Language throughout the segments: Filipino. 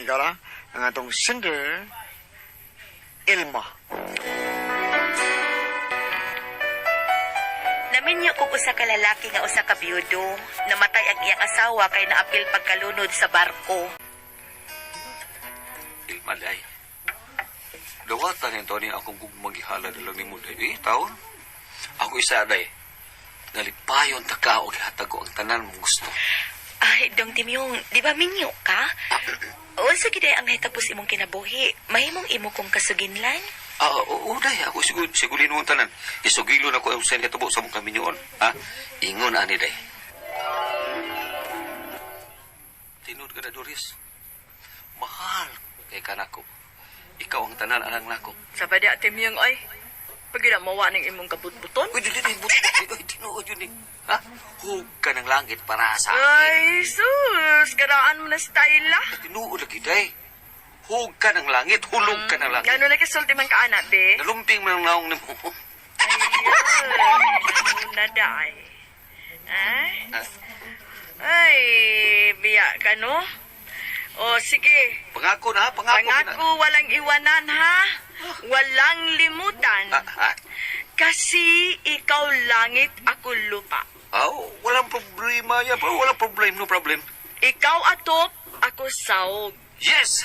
ikaw na, ang atong singer, Ilma. Naminyo kog usa ka lalaki nga usa ka biyudo. Namatay ang iyang asawa kay naapil pagkalunod sa barko. Ilmaday. Dawatan yung ni akong magihala na lang ni mo day. Taon? Ako isa day. Nalipayon taka o gihatag ko ang tanan mong gusto. Ay, Dong Timyong, di ba minyo ka? Unsa gid ang hitapos imong kinabuhi? Mahimong imo kong kasuginlan? Oo, day. Ako sigulin mo ang tanan. Isugilo na ko ang sen katabo sa mong kaminyoon. Ha? Ingon ani day. Tinod ka na, Doris. Mahal kay kanako. Ikaw ang tanan anang nako. Sa bada, Timyong, ay. Pag mawa ng imong kabutbuton. Uy, dili, buti. Tinuod yun eh. Ha? Hug ka ng langit para sa akin. Ay, sus! Karaan mo na style la. Tinuod lagi, day. Hug ka ng langit, hulog ka ng langit. Gano'n na kasulti man ka, anak, be? Nalumping mo ng naong ni mo. Ayun, na daay. Ay, biya ka, no? O, sige. Pangako na, Pangako, walang iwanan, ha? Walang limutan. Kasi ikaw langit, ako lupa. Walang problema yan, bro. Walang problem, no problem. Ikaw atop, ako saog. Yes!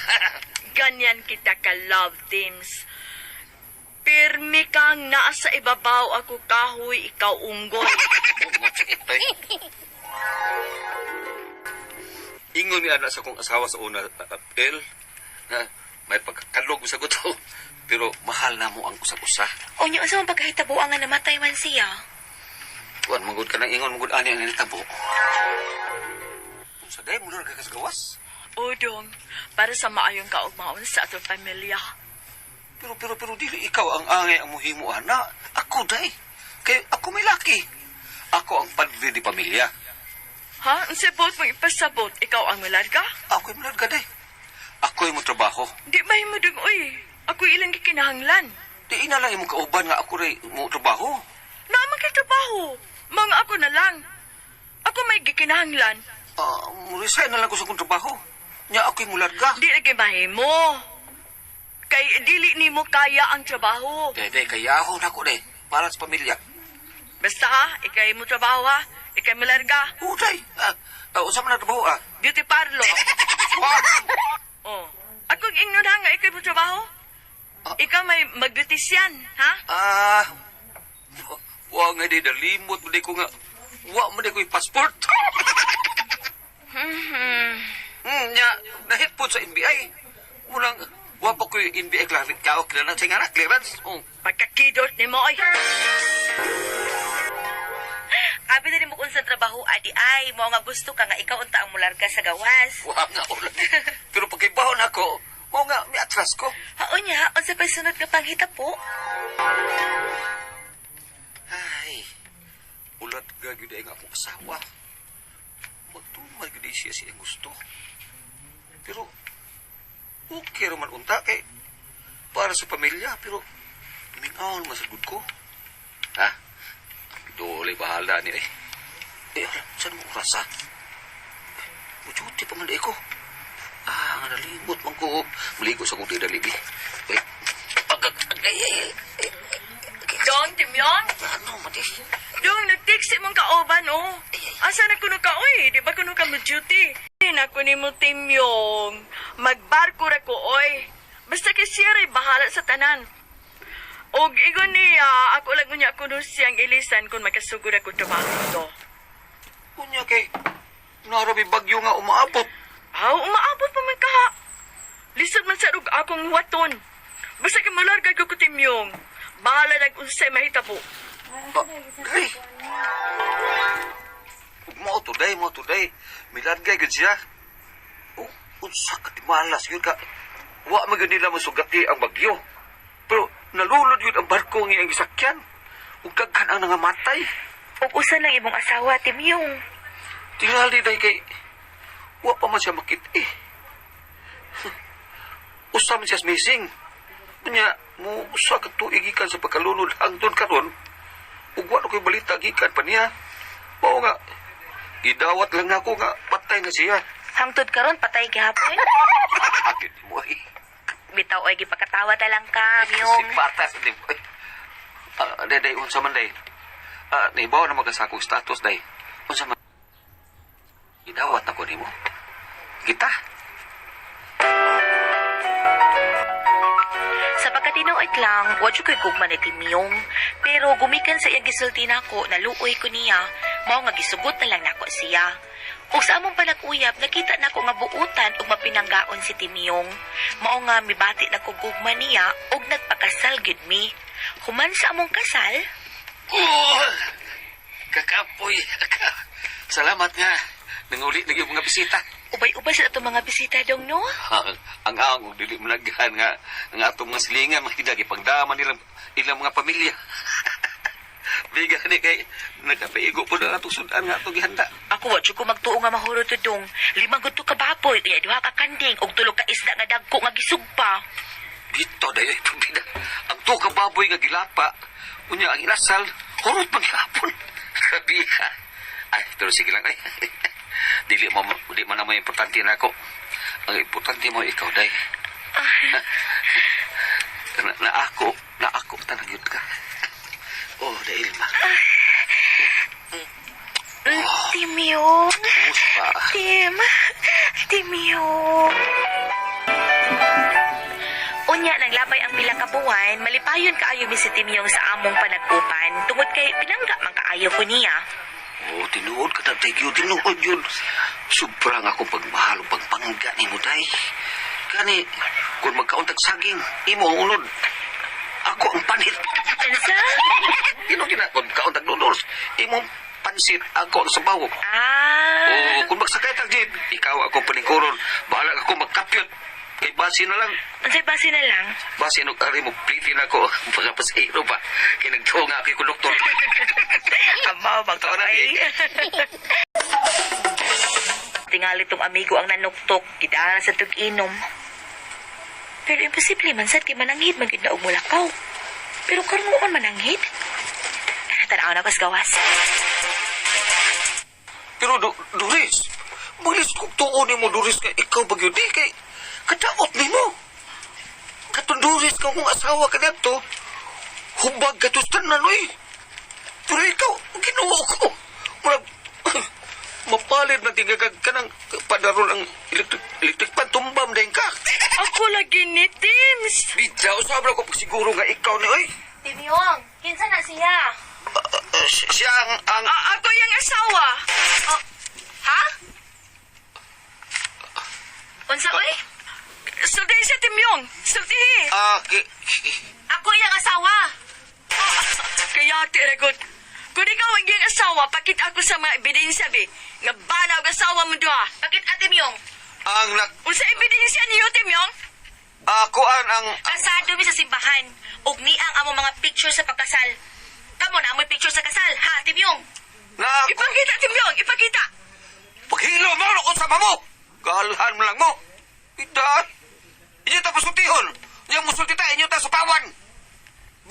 Ganyan kita ka love teams. Pirmi kang nasa ibabaw, ako kahoy, ikaw unggoy. Ingon ni anak sa kong asawa sa una, El, na may pagkakalog sa guto. Pero mahal na mo ang usa-usa. O nyo, asa mong pagkahitabuan nga namatay man siya? Tuan, manggod ka ng ingon, manggod ani ang nilitabo. Kung sa day, mula ka kasagawas. O dong, para sa maayong kaugmaon sa atong pamilya. Pero dili ikaw ang angay ang muhimo, ana. Ako, day. Kaya ako may laki. Ako ang padre di pamilya. Ha? Ang sabot mong ipasabot, ikaw ang malarga? Ako'y malarga, day. Ako'y mo trabaho. Di ba mo dong, uy? Ako ilang gikinahanglan. Di ina lang imong kauban nga ako rin mo trabaho. Naman kay trabaho. Mga ako na lang. Ako may gikinahanglan. Resign na lang ko sa kong trabaho. Nya ako'y mularga. Di na mo. Kay dili ni mo kaya ang trabaho. Day, kaya ako na ko, day. Para sa pamilya. Basta ha, ikay mo trabaho ha. Ikay malarga. Day. Usap na trabaho, Beauty parlor. Oh. Akong ingnon ha nga ikay mo trabaho. Ikaw may mag-beautician, ha? Wa nga di nalimot mo di ko nga. Wa mo di ko yung passport. Nya, nahit po sa NBI. Mulang, wa pa ko yung NBI clearance sa nga na, clearance. Pagkakidot ni mo, ay. Abi na rin mo kung sa trabaho, adi ay, mo nga gusto ka nga ikaw unta ang mularga sa gawas. Wa nga ulan. Pero pagkibahon ako, mo nga, may atras ko. Haon niya, unsa pa sunod ka panghita po? Ay, ulat gagyo dahil nga akong asawa. Magtumay gudi siya siyang gusto. Pero, okay naman unta kay para sa pamilya, pero mingaon masagod ko. Ha? Dole, bahala ni saan mo rasa? Mujuti pa man ko. Nalimot man ko. Maligo sa kong tidalibi. Dong, Timyon? Ano, mati? Dong, nag-text mong kaoban, oh. Asa na kuno ka, oy? Di ba kuno ka mo-duty? Naku ni mo, Timyong. Magbarko ra ko, oy. Basta kay siya rin, bahala sa tanan. Og igon niya, ako lang niya kuno siyang ilisan kung makasugod ako trabaho ito. Kunya kay narabi bagyo nga umaabot. Umaabot pa man ka. Lisod man sa rug akong waton. Basta ka malarga ko Timyong. Bahala nag-unsay mahitabo. Gay. Mo today. Milargay gud siya. Unsa ka timalas yun ka. Wa man gud nila masugati ang bagyo. Pero nalulod yun ang barko ng iyang gisakyan. Ug daghan ang nangamatay. Ug usa lang imong asawa, Timyong. Tingali day kay wa pa man siya makit Usa man siya missing. Nya mo usa ka tuig gikan sa pagkalunod hangtod karon. Ug wa ko'y balita gikan pa niya. Mao nga idawat lang ako nga patay na siya. Hangtod karon patay gihapon. Oy, gipakatawa ta lang ka, Myong. Si patas, di ba? Day, unsa man, day. Naibaw na magkasakong status, day. Unsa man. Idawat ako ni mo. Kita. Sa pagkatinuod lang, wadyo ko'y gugma ni Timyong. Pero gumikan sa iyang gisulti nako, naluoy ko niya, mao nga gisugot na lang nako siya. Ug sa among panag-uyab, nakita nako nga buutan ug mapinanggaon si Timyong. Mao nga mibati na ko gugma niya ug nagpakasal gyud mi. Human sa among kasal, Kakapoy. Salamat nga. Nanguli na yung mga bisita. ubay-ubay sa ato mga bisita dong no. Ang angong dili managhan nga ang atong mga silingan makidagi pagdaman ilang mga pamilya. Biga ni kay nagapaigo po na atong sudan nga atong gihanda. Ako wadyo ko magtuo nga mahuro to dong. 5 gud to ka baboy, unya 2 ka kanding ug 3 ka isda nga dagko nga gisugpa. Dito dayo pabida. Ang tuka baboy nga gilapa. Unya ang inasal hurot paghapon. Sabi ka. Ay, pero sige lang ay. Di man naman importante na ako. Ang importante mo ikaw, day. Na ako, tanang yun ka. Oh, dahil ma. Timyong. Muspa. Timyong. Unya nang labay ang pila ka buwan, malipayon kaayo mi si Timyong sa among panag-upan tungod kay pinangga man kaayo ko niya. Oh, tinuod ka tatay yun, tinuod yun. Sobrang ako pagmahal o pagpangga ni mo, day. Kani, kung magkauntag saging, imo ang unod. Ako ang panit. Ansa? Kung magkauntag noodles, imo ang pansit, ako ang sabaw. Ah. O, kung magsakay tag jeep, ikaw ako panikuron. Bahala ako magkapyot. Kay basi na lang. Unsay base na lang? Basi ano kari mo, plitin ako. Mga pasahero pa. Kaya nagtuwa nga ako yung konduktor. Amaw, magkaway. Tingali tong amigo ang nanuktok, gidara sa tug-inom. Pero imposible man sad kay mananghid man gid na og mulakaw. Pero karon mo man mananghid? Tanaw na kas gawas. Pero Doris, malis kong tuon ni mo, Doris, kay ikaw bagyo di kay kadaot ni mo. Katong Doris ka kong asawa ka na to, hubag katustan na noy. Pero ikaw, ginuo ko. Mapalit na tingagag ka ng padarol ang electric pan, tumbam dahil ka. Ako lagi ni Tims. Bidyaw, sabra ko siguro nga ikaw ni, oy. Timyong, kinsa na siya? Siya ang Ako yung asawa. Ha? Unsa oy? Sulti siya, Timyong. Sultihi. Ako iyang asawa. Kaya, tiragot. Kung ikaw ang iyong asawa, pakita ako sa mga ebidensya, be. Nga banaw ang asawa mo doha. Bakit Ate Myong? ang Unsa ebidensya niyo, Timyong? ako ang Kasado mi sa simbahan. Ug ni ang among mga picture sa pagkasal. Kamo na amoy picture sa kasal, ha, Timyong? na ako. Ipakita, Timyong. Ipakita. Paghilo mo ako sa mo. Kahalhan mo lang mo. Ida. Inyo tapos sutihon. Yang musulti ta inyo ta sa pawan.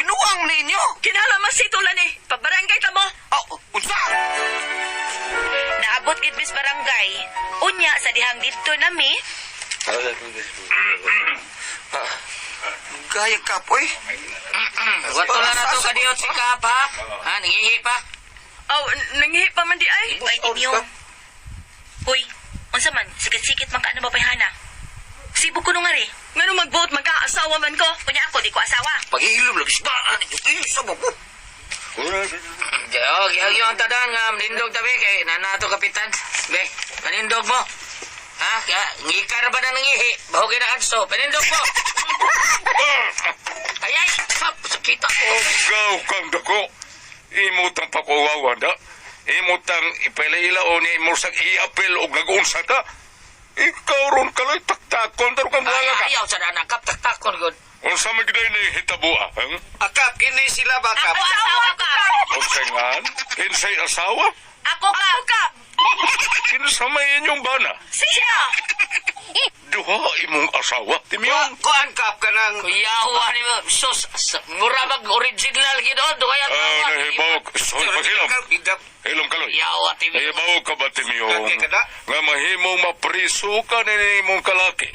Binuang ninyo. Kinala masitulan eh. Pabarangay ka mo. Unsa? Naabot gid bis barangay. Unya sa dihang didto nami, Gayag kapoy. Wato na na to kadiyot si Kap, ha? Ha, nangihi pa? Aw, nangihi pa man di ay. ay Timyong. Hoy, unsa man, sikit-sikit man ka na babayhana. Sibog ko nung nga rin. Ngano mag-vote, magkaasawa man ko. Kunya ako, di ko asawa. Paghilom lang isbaan ninyo. Isa mo po. Gihagyo ang tadan nga, nindog tabi kay nanato kapitan. Be, panindog mo. Ha? Kaya, ngikar ba na nangihi? Bahugin na kanso, panindog mo. Ay, pap, sakita ko. Gaw kang dako. Imutang pakuwawan da. Imutang ipailaila o ni imursak iapil o gagunsa ka. Ikaw ron ka lang taktakon. Taro kang buwala ka. Ayaw sa nanakap, taktakon gud. Unsa magday ni hitabua, hang? Akap, kini sila ba kap? Ako asawa ka. Unsengan? Kinsay asawa? Ako ka. Kinsa may inyong bana? Siya! Duha imong asawa. Timyong. Kuan kap ka ng... Kuyahuwa ni mo. Sus, murabag original gid on. Duhay ang tawa. Nahibaw. Soy, paghilom. Bidap. Hilom kaloy. Kuyahuwa, Timyong. Nahibaw ka ba, Timyong? Kaya kada? Nga mahimong mapriso ka ni imong kalaki.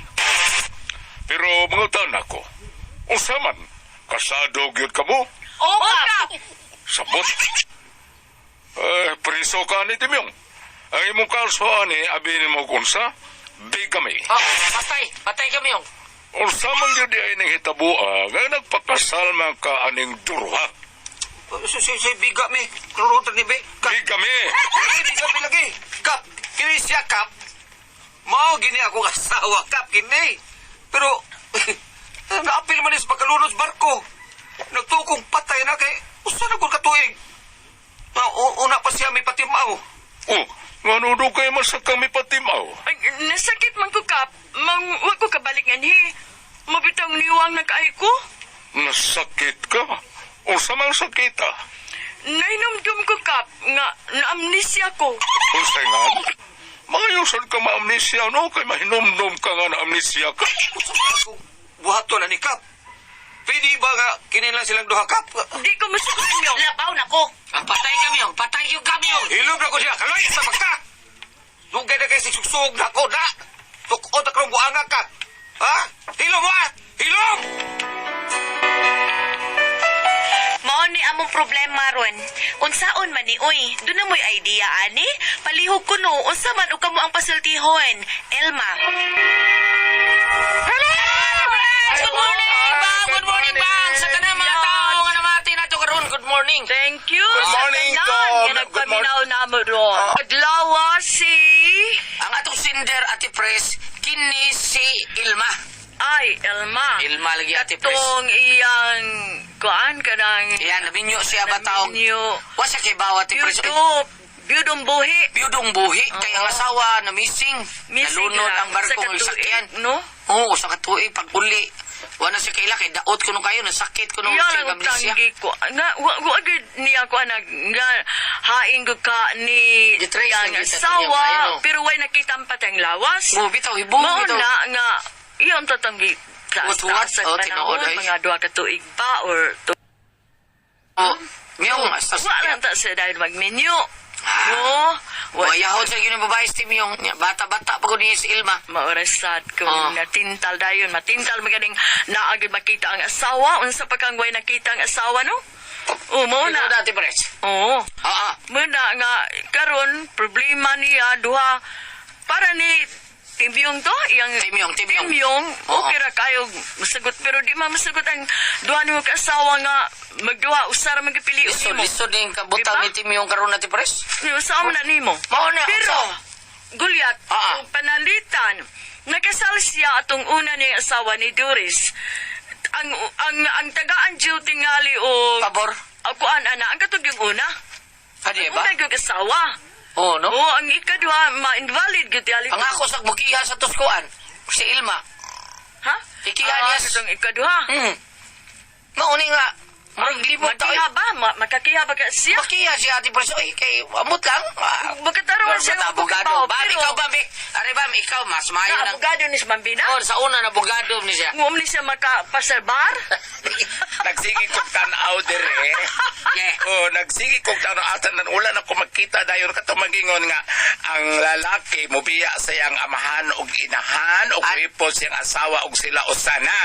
Pero mga taon ako, Unsa man? Kasado gyud ka mo? Oo, Kap. Sabot. Priso ka ni Timyong. Ang imong kalso ani abin mo kunsa? Bigamy. Oh, patay kami yung. Unsa man gyud ay ning hitabua nga nagpakasal man ka aning duruha. Si biga mi. Karutan ni Be. Bigamy. Biga mi lagi. Kap, kini siya Kap. Mao gini ako asawa Kap kini. Pero naapil man is pagkalunos barko. Nagtukong patay na kay usa na kung katuig. Una pa siya may patimaw. Oh, ngano do kay masakang mi patimaw? Ay, nasakit man ko, Kap. Wag ko kabalik nga ni. Mabitang niwang na kaay ko. Nasakit ka? Unsa man sakit ah? Nainumdum ko, Kap, nga na-amnesia ko. Unsa nga? Mayusan ka ma-amnesia no kay mahinumdum ka nga na amnesia ka. Buhato na ni Kap. Pwede ba nga kinilang silang duha Kap? Di ko masukin yun. Labaw na ko. Patay kami yung. Patay yung kami yung. Hilog na ko siya. Kaloy sa pagka. Lugay na kayo si sugsug na ko na. Tukod na karong buanga Kap. Ha? Hilog mo ha? Hilog! Mao ni among problema ron. Unsaon man ni oy, do na mo'y idea ani? Palihog ko no, unsa man o kamo ang pasultihon? Elma. Good morning, bang! Good morning, bang! Sa tanang mga tao nga namati na to karon. Good morning. Thank you. Good morning, sa tanan Tom. nga Good nagpaminaw na mo ron. Adlawa si... Ang atong sinder, Ate Pres, kini si Ilma. Ay, Elma. Ilma lagi, Ate Pres. Itong iyang... Kuan ka ng... Yan, nabinyo siya ba taong... Ninyo. Wasa kay bawa, Ate Pres. YouTube. Biyudong buhi. Biyudong buhi. Kaya ang asawa na missing. Missing Nalunod na. ang barko Sa ng katuig, sakyan. no? Oo, sa katuig. Pag uli. Wala siya kaila. Kay daot ko nung kayo. Nasakit ko nung Iya siya lang gamlisya. tanggi ko. Nga, wag niya ko anag nga haing ko ka ni Gitrace yang ang kita asawa niya, ayun, pero way nakita ang patang lawas. Oo, bitaw. Hibong Mao bitaw. na nga iyon tatanggi What? sa Oh, panahon tinuod, ay. mga duha ka tuig pa or Oh, miyong. Hasta wa lang ta sa dahil magmenyo. Ah. No, Wayahon sa yun yung babae si Miyong. Bata-bata pa ko niya si Ilma. maurasad ko Oh. natintal dayon matintal maganing naagid makita ang asawa unsa pa kang way nakita ang asawa no? Mo Ito na. dati, Pres. Oo. Oo. Muna nga, karon problema niya, duha, para ni Timyong to, iyang Timyong. Timyong, Oo. okay ra kayo masagot, pero di man masagot ang duha ni mo kasawa nga, magduha, usara magpili Lisod, mo. lisod din kabutang Diba? ni Timyong karon Ate Pres. Usama na ni mo. Mao na, Pero, gulyat, Ah. kung panalitan, nakasal siya atong una niyang asawa ni Doris. Ang tagaan Jill tingali o Pabor. ako ana, ang katog yung una. Adi ba? Una yung asawa. Oo, no? Oo, ang ikadwa, ma-invalid gud yali. Ang ako sa bukiha sa Tuskuan. Si Ilma. Ha? Ikiha Ah, niya. itong ikadwa. Mauni nga. Marang limog tao. Makiha ba? Makakiha ba ka siya? Bukiha si Ate Pres. Oy, kay amot lang. Magkataruan siya Bata ng abogado. Bam, pero ikaw ba, Be? Are, Bam, ikaw, mas mayo na ng... abogado ni si Bambina? Oh, sa una na abogado ni siya. Ngum ni siya makapaserbar? Nagsigi kog tanaw dire. Yeah. Oh, nagsigi kog tanaw atan nan ulan ako makita dayon kato magingon nga ang lalaki mobiya sa iyang amahan ug inahan ug At- wipo siyang asawa ug sila usana.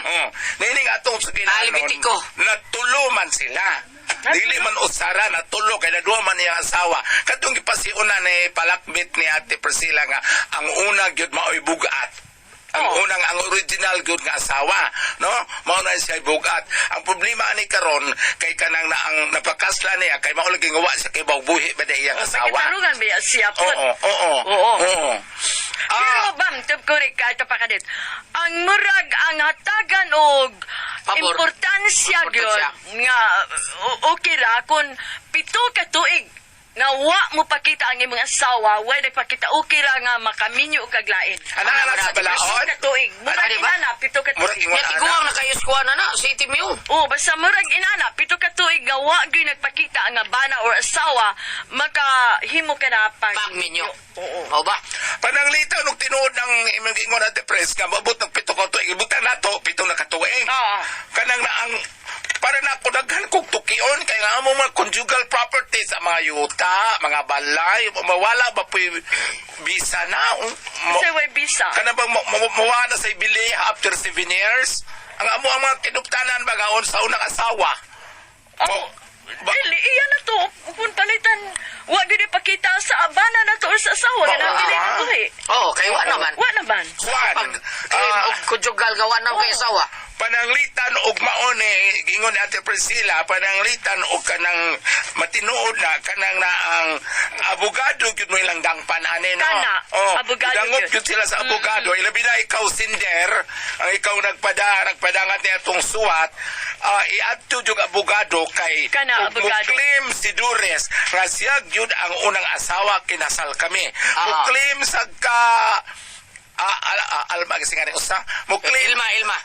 Oh, nining atong sa Alibitik ko. natulo man sila. Dili man usara na tulo kay naduha man niyang asawa. Kadtong gipasiuna ni palakbit ni Ate Priscilla nga ang una gyud maoy bugat. Ang unang ang original good nga asawa, no? Mao na siya bugat. Ang problema ani karon kay kanang na ang napakasla niya kay mao lagi ngawa sa kay buhi ba iyang asawa. Magkataruan ba siya po? Oo. Pero bam, tub correct kahit pa kadit. Ang murag ang hatagan og Pabor. importansya Importansya. gyud nga okay ra kun pito ka tuig nga wa mo pakita ang imong asawa, wa nagpakita okay ra nga makaminyo og kaglain. Ana sa balaod. Pito ka tuig, murag Ano, diba? inana pito ka Murag tuig. ingon. Nga tiguang na kayo skuha na na. Si Timyong. Oh, basta murag inana, pito ka tuig nga wa gyud nagpakita nga bana or asawa makahimo ka na Pagminyo. Oo. O ba? Pananglitaw nung tinuod ng imong ingon Ate Pres nga mabot ng pito ka tuig ibutan nato pito na katuig. Oo. Kanang na ang para na ako daghan kog tukion kay nga amo mga conjugal properties sa mga yuta, mga balay, mawala ba po bisa na? Say way bisa. Kana bang mawala sa ibili after 7 years? Ang amo ang mga kinuptanan bagaon sa unang asawa. Oh, dili, iyan na to. Kung palitan, wa gyud ipakita sa abana na to or sa asawa. Oo, Ganang dili ah. na to eh. Oh, kay wa naman. Wa naman. Juan, Pag og kujugal gawa na kay asawa. pananglitan og maon gingon ni Ate Priscilla, pananglitan og kanang matinuod na kanang na ang abogado gyud mo ilang dangpan ani no. Kana, abogado dangot gyud. gyud sila sa abogado. Ilabi na ikaw sinder, ang ikaw nagpadangat ni atong suwat, iadto jud abogado kay Kana, ug abogado. mo-claim si Dures nga siya gyud ang unang asawa kinasal kami. Mo-claim sa ka Alma kasi nga rin usa. Mo-claim Ilma.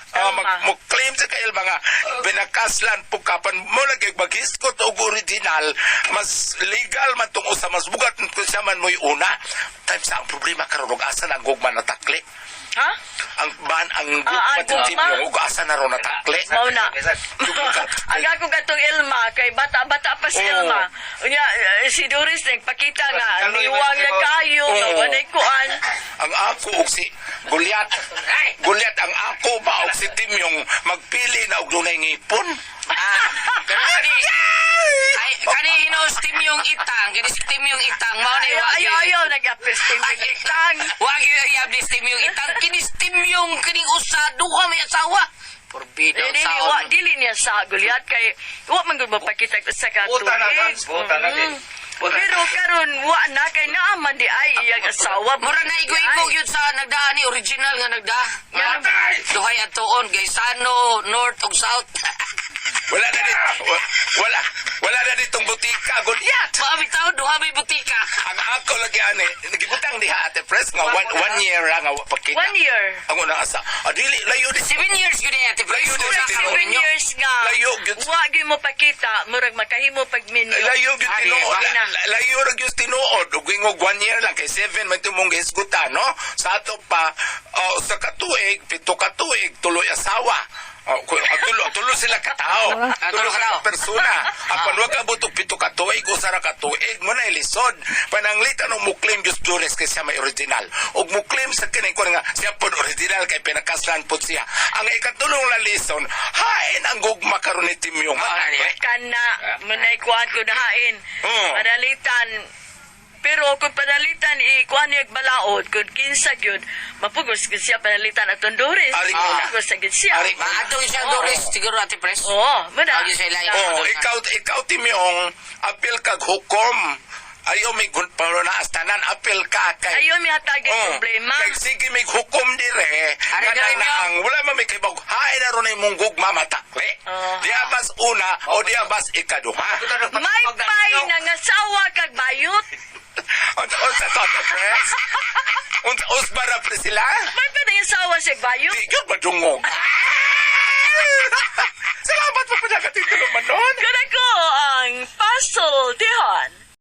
mo-claim sa kail mga binakaslan po kapan mo lagi maghiskot og original mas legal man tong usa mas bugat kung siya man mo'y una. Time sa ang problema karon og asa ang gugma natakli. Ha? Ang gugma gugma? tinyo og asa na ron natakli. Mao na. Ang ako katong Ilma, kay bata-bata pa si Oo. Ilma. Unya, si Doris nagpakita nga, Kalo, niwang na kayo, Oo. wanay kuan. Ang ako og si Gulyat ang ako ba og si Timyong magpili na og dunay ngipon. Kani hinos Tim yung itang, kani si Tim yung itang mao na Ayaw, nag-apis ting tang. Wag yung iyablis Tim yung itang, kini Tim yung kining usa duha may asawa. Forbidden sa Dili niya sa gulyat kay wa man gud mapakita ko sa katuig. Buta na, Gans. Buta na din. Pero karon wa na kay naaman di ay iyang asawa. mura na igo-igo yun sa nagdaan ni original nga nagda. Yan. Duhay atoon Gaisano, North ug South. Wala na ditong butika Gulyat. Maami tao duha may butika. Ang ako lagi ani nagibutang diha Ate Pres nga one year ra nga wa pakita. 1 year. Ang unang asa. Dili layo di 7 years yun eh, Ate Fred. Layo din Mura si ka mo 7 Tino. ninyo. years nga. Layo gyud. Wa gyud mo pakita, murag makahimo pag minyo. layo gyud Ari, tinuod. wala na. Layo ra gyud tinuod ug ingog 1 year lang kay 7 man tumong gisgutan no. Sa ato pa sa katuig, 7 katuig tuloy asawa. Tulo sila katao. Tulo ka tao. Persona. Apan wag ka butog 7 katuig o sara katuig mo na ilisod. Pananglitan og muklaim Diyos Dures kay siya may original. Og muklaim sa kinin ko nga siya pod original kay pinakaslan pod siya. Ang ikatulong la lison, hain ang gugma karon ni Timyong. Kana, munay kuan ko nahain. Oo. Padalitan. Pero kung panalitan, ikuan niya balaod, kung kinsa yun, mapugos ko siya panalitan at Honduras. Ari, Mapugos sa gid siya. Ari, Maato siya Doris, siguro Ate Pres. Oo, muna. Agi sa ilalim. Oh, ikaw Timyong, apil kag hukom. Ayaw may naas tanan apil ka kay Ayaw may hatag yung problema. Kay sige may hukom dire. Ari, Kanang dali, na ang wala man may kibog. Hay na ron imong gugma matakli. Diabas una o diabas ikaduha. May pay nangasawa kag bayot. Unsa to, Pres? Usbara pre sila? May pay nangasawa sa bayot. Di gyud madungog. Salamat po pinakatitulo man nun. Kada ko ang puzzle. Di